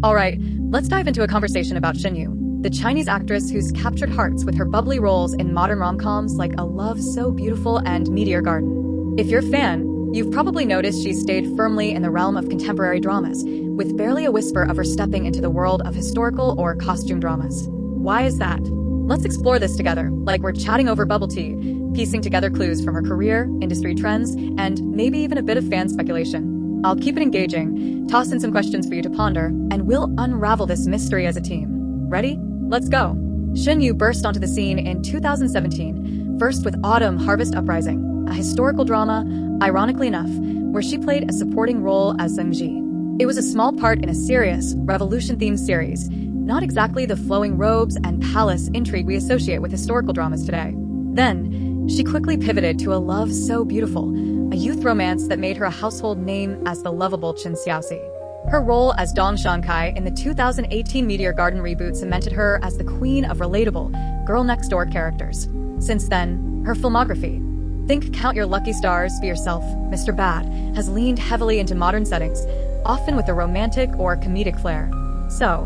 Alright, let's dive into a conversation about Shen Yu, the Chinese actress who's captured hearts with her bubbly roles in modern rom-coms like A Love So Beautiful and Meteor Garden. If you're a fan, you've probably noticed she's stayed firmly in the realm of contemporary dramas, with barely a whisper of her stepping into the world of historical or costume dramas. Why is that? Let's explore this together, like we're chatting over bubble tea, piecing together clues from her career, industry trends, and maybe even a bit of fan speculation. I'll keep it engaging, toss in some questions for you to ponder, and we'll unravel this mystery as a team. Ready? Let's go! Shen Yu burst onto the scene in 2017, first with Autumn Harvest Uprising, a historical drama, ironically enough, where she played a supporting role as Zheng Ji. It was a small part in a serious, revolution-themed series, not exactly the flowing robes and palace intrigue we associate with historical dramas today. Then, she quickly pivoted to A Love So Beautiful, a youth romance that made her a household name as the lovable Chen Xiaoxi. Her role as Dong Shankai in the 2018 Meteor Garden reboot cemented her as the queen of relatable, girl-next-door characters. Since then, her filmography, think Count Your Lucky Stars, Be Yourself, Mr. Bad, has leaned heavily into modern settings, often with a romantic or comedic flair. So,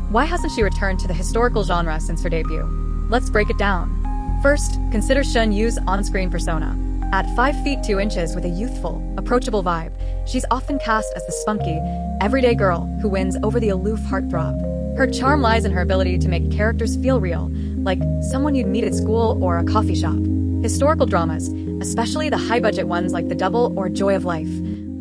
why hasn't she returned to the historical genre since her debut? Let's break it down. First, consider Shen Yu's on-screen persona. At 5 feet 2 inches with a youthful, approachable vibe, she's often cast as the spunky, everyday girl who wins over the aloof heartthrob. Her charm lies in her ability to make characters feel real, like someone you'd meet at school or a coffee shop. Historical dramas, especially the high-budget ones like The Double or Joy of Life,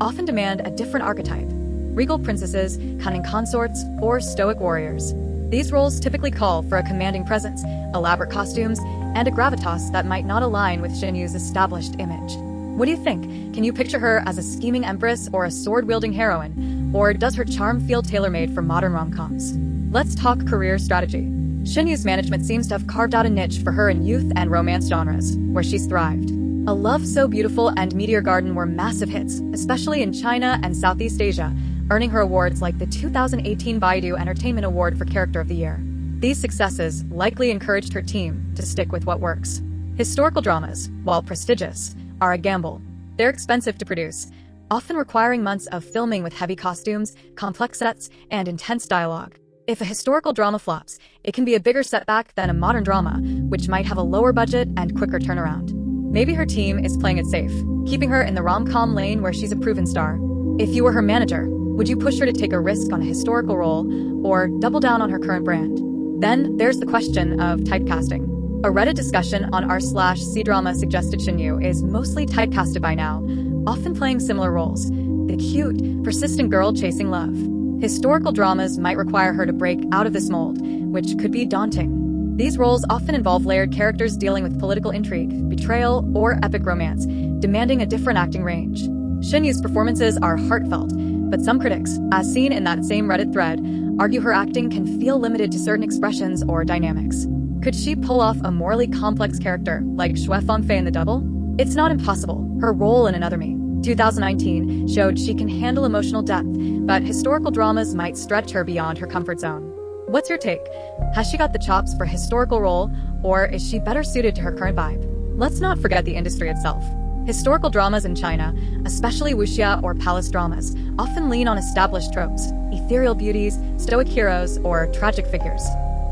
often demand a different archetype. Regal princesses, cunning consorts, or stoic warriors. These roles typically call for a commanding presence, elaborate costumes, and a gravitas that might not align with Shen Yu's established image. What do you think? Can you picture her as a scheming empress or a sword-wielding heroine? Or does her charm feel tailor-made for modern rom-coms? Let's talk career strategy. Shen Yu's management seems to have carved out a niche for her in youth and romance genres, where she's thrived. A Love So Beautiful and Meteor Garden were massive hits, especially in China and Southeast Asia, earning her awards like the 2018 Baidu Entertainment Award for Character of the Year. These successes likely encouraged her team to stick with what works. Historical dramas, while prestigious, are a gamble. They're expensive to produce, often requiring months of filming with heavy costumes, complex sets, and intense dialogue. If a historical drama flops, it can be a bigger setback than a modern drama, which might have a lower budget and quicker turnaround. Maybe her team is playing it safe, keeping her in the rom-com lane where she's a proven star. If you were her manager, would you push her to take a risk on a historical role, or double down on her current brand? Then, there's the question of typecasting. A Reddit discussion on r/C-drama suggested Shen Yu is mostly typecasted by now, often playing similar roles. The cute, persistent girl chasing love. Historical dramas might require her to break out of this mold, which could be daunting. These roles often involve layered characters dealing with political intrigue, betrayal, or epic romance, demanding a different acting range. Shen Yu's performances are heartfelt, but some critics, as seen in that same Reddit thread, argue her acting can feel limited to certain expressions or dynamics. Could she pull off a morally complex character like Xue Fangfei in The Double? It's not impossible. Her role in Another Me, 2019, showed she can handle emotional depth, but historical dramas might stretch her beyond her comfort zone. What's your take? Has she got the chops for a historical role, or is she better suited to her current vibe? Let's not forget the industry itself. Historical dramas in China, especially wuxia or palace dramas, often lean on established tropes, ethereal beauties, stoic heroes, or tragic figures.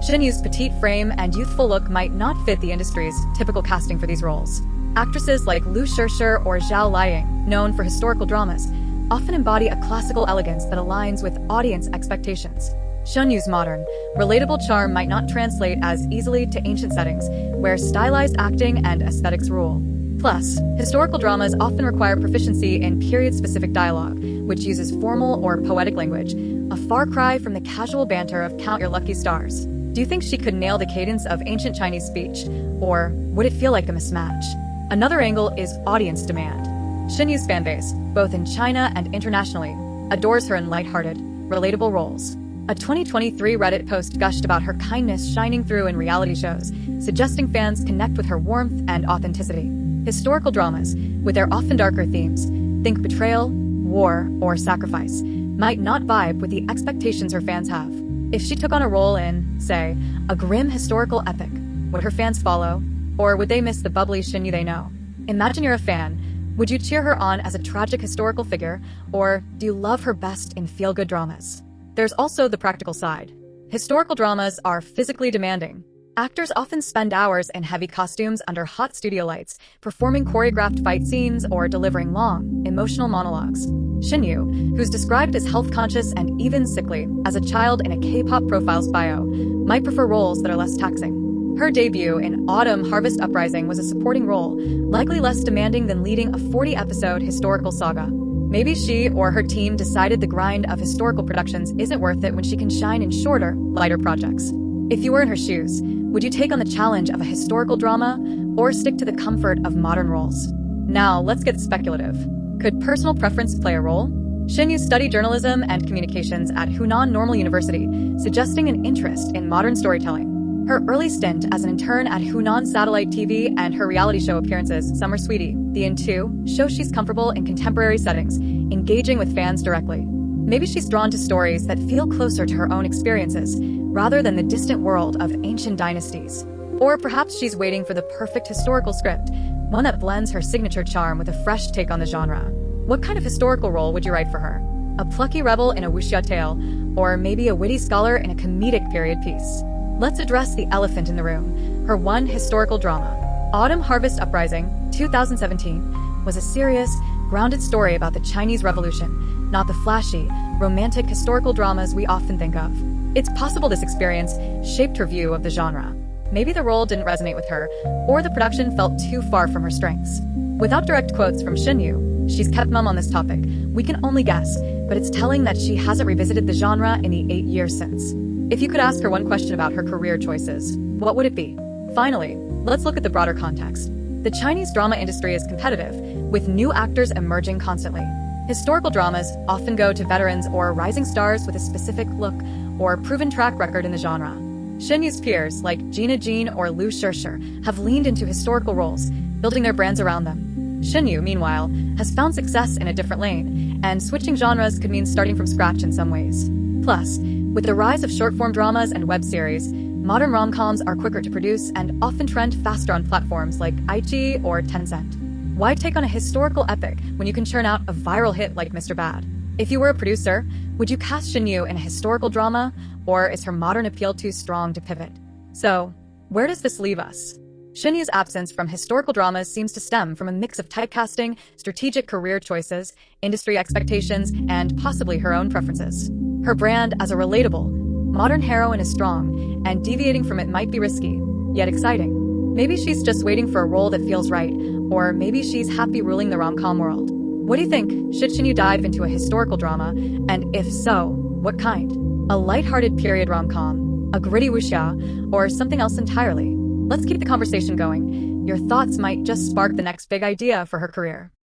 Shen Yu's petite frame and youthful look might not fit the industry's typical casting for these roles. Actresses like Lu Shishir or Zhao Liying, known for historical dramas, often embody a classical elegance that aligns with audience expectations. Shen Yu's modern, relatable charm might not translate as easily to ancient settings, where stylized acting and aesthetics rule. Plus, historical dramas often require proficiency in period-specific dialogue, which uses formal or poetic language, a far cry from the casual banter of Count Your Lucky Stars. Do you think she could nail the cadence of ancient Chinese speech, or would it feel like a mismatch? Another angle is audience demand. Shen Yu's fanbase, both in China and internationally, adores her in lighthearted, relatable roles. A 2023 Reddit post gushed about her kindness shining through in reality shows, suggesting fans connect with her warmth and authenticity. Historical dramas, with their often darker themes, think betrayal, war, or sacrifice, might not vibe with the expectations her fans have. If she took on a role in, say, a grim historical epic, would her fans follow? Or would they miss the bubbly Shen Yu they know? Imagine you're a fan. Would you cheer her on as a tragic historical figure, or do you love her best in feel-good dramas? there's also the practical side. Historical dramas are physically demanding. Actors often spend hours in heavy costumes under hot studio lights, performing choreographed fight scenes or delivering long, emotional monologues. Shen Yu, who's described as health-conscious and even sickly as a child in a K-pop profile's bio, might prefer roles that are less taxing. Her debut in Autumn Harvest Uprising was a supporting role, likely less demanding than leading a 40-episode historical saga. Maybe she or her team decided the grind of historical productions isn't worth it when she can shine in shorter, lighter projects. If you were in her shoes, would you take on the challenge of a historical drama or stick to the comfort of modern roles? Now, let's get speculative. Could personal preference play a role? Shen Yu studied journalism and communications at Hunan Normal University, suggesting an interest in modern storytelling. Her early stint as an intern at Hunan Satellite TV and her reality show appearances, Summer Sweetie, The In 2, show she's comfortable in contemporary settings, engaging with fans directly. Maybe she's drawn to stories that feel closer to her own experiences, rather than the distant world of ancient dynasties. Or perhaps she's waiting for the perfect historical script, one that blends her signature charm with a fresh take on the genre. What kind of historical role would you write for her? A plucky rebel in a wuxia tale, or maybe a witty scholar in a comedic period piece? Let's address the elephant in the room, her one historical drama. Autumn Harvest Uprising, 2017, was a serious, grounded story about the Chinese Revolution, not the flashy, romantic historical dramas we often think of. It's possible this experience shaped her view of the genre. Maybe the role didn't resonate with her, or the production felt too far from her strengths. Without direct quotes from Shen Yu, she's kept mum on this topic. We can only guess, but it's telling that she hasn't revisited the genre in the 8 years since. If you could ask her one question about her career choices, what would it be? Finally, let's look at the broader context. The Chinese drama industry is competitive, with new actors emerging constantly. Historical dramas often go to veterans or rising stars with a specific look or proven track record in the genre. Shen Yu's peers, like Gina Jean or Lu Shishir, have leaned into historical roles, building their brands around them. Shen Yu, meanwhile, has found success in a different lane, and switching genres could mean starting from scratch in some ways. Plus, with the rise of short-form dramas and web series, modern rom-coms are quicker to produce and often trend faster on platforms like iQIYI or Tencent. Why take on a historical epic when you can churn out a viral hit like Mr. Bad? If you were a producer, would you cast Shen Yu in a historical drama, or is her modern appeal too strong to pivot? So, where does this leave us? Shen Yu's absence from historical dramas seems to stem from a mix of typecasting, strategic career choices, industry expectations, and possibly her own preferences. Her brand as a relatable, modern heroine is strong, and deviating from it might be risky, yet exciting. Maybe she's just waiting for a role that feels right, or maybe she's happy ruling the rom-com world. What do you think? Should Shen Yu dive into a historical drama? And if so, what kind? A lighthearted period rom-com, a gritty wuxia, or something else entirely? Let's keep the conversation going. Your thoughts might just spark the next big idea for her career.